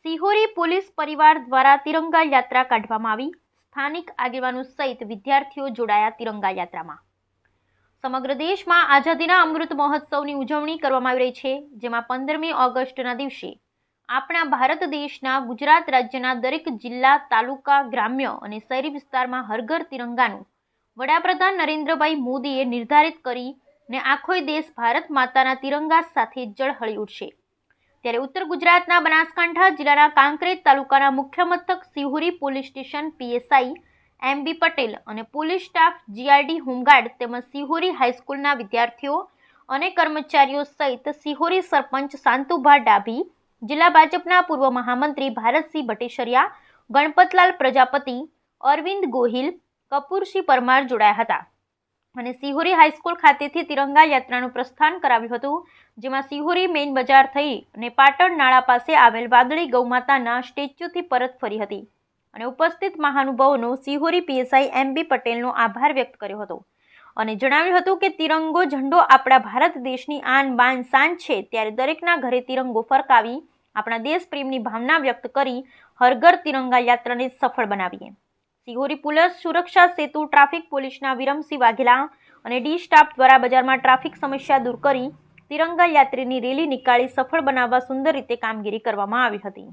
Sihori police પરિવાર દ્વારા તિરંગા યાત્રા કાઢવામાં આવી। સ્થાનિક આગેવાનો સહિત વિદ્યાર્થીઓ જોડાયા તિરંગા યાત્રામાં। સમગ્ર દેશમાં આઝાદીના અમૃત મહોત્સવની ઉજવણી કરવામાં આવી રહી છે, જેમાં 15મી ઓગસ્ટના દિવસે આપણા ભારત દેશના ગુજરાત રાજ્યના દરેક જિલ્લા, તાલુકા, ગ્રામ્ય અને શહેરી વિસ્તારમાં હર ઘર તિરંગાનું વડાપ્રધાન નરેન્દ્રભાઈ મોદીએ નિર્ધારિત કરીને આખો દેશ ભારત માતાના તિરંગા સાથે ઝળહળી ઉઠશે। ત્યારે ઉત્તર ગુજરાતના બનાસકાંઠા જિલ્લાના કાંકરેજ તાલુકાના મુખ્ય મથક Sihori police station PSI MB Patel અને પોલીસ સ્ટાફ, જીઆરડી, હોમગાર્ડ તેમજ સિહોરી હાઈસ્કૂલના વિદ્યાર્થીઓ અને કર્મચારીઓ સહિત સિહોરી સરપંચ શાંતુભા ડાભી, જિલ્લા ભાજપના પૂર્વ મહામંત્રી ભારતસિંહ ભટ્ટેસરિયા, ગણપતલાલ પ્રજાપતિ, અરવિંદ ગોહિલ, કપૂરસિંહ પરમાર જોડાયા હતા અને સિહોરી હાઈસ્કૂલ ખાતેથી તિરંગા યાત્રાનું પ્રસ્થાન કરાવ્યું હતું, જેમાં સિહોરી મેઇન બજાર થઈ અને પાટણ નાળા પાસે આવેલ વાદળી ગૌમાતાના સ્ટેચ્યુથી પરત ફરી હતી અને ઉપસ્થિત મહાનુભાવોનો સિહોરી પીએસઆઈ એમબી પટેલનો આભાર વ્યક્ત કર્યો હતો અને જણાવ્યું હતું કે તિરંગો ઝંડો આપણા ભારત દેશની આન બાન શાન છે, ત્યારે દરેકના ઘરે તિરંગો ફરકાવી આપણા દેશ પ્રેમની ભાવના વ્યક્ત કરી હર ઘર તિરંગા યાત્રાને સફળ બનાવીએ। સિહોરી પોલીસ સુરક્ષા સેતુ ટ્રાફિક પોલીસના વિરમસિંહ વાઘેલા અને ડી સ્ટાફ દ્વારા બજારમાં ટ્રાફિક સમસ્યા દૂર કરી તિરંગા યાત્રીની રેલી નીકાળી સફળ બનાવવા સુંદર રીતે કામગીરી કરવામાં આવી હતી।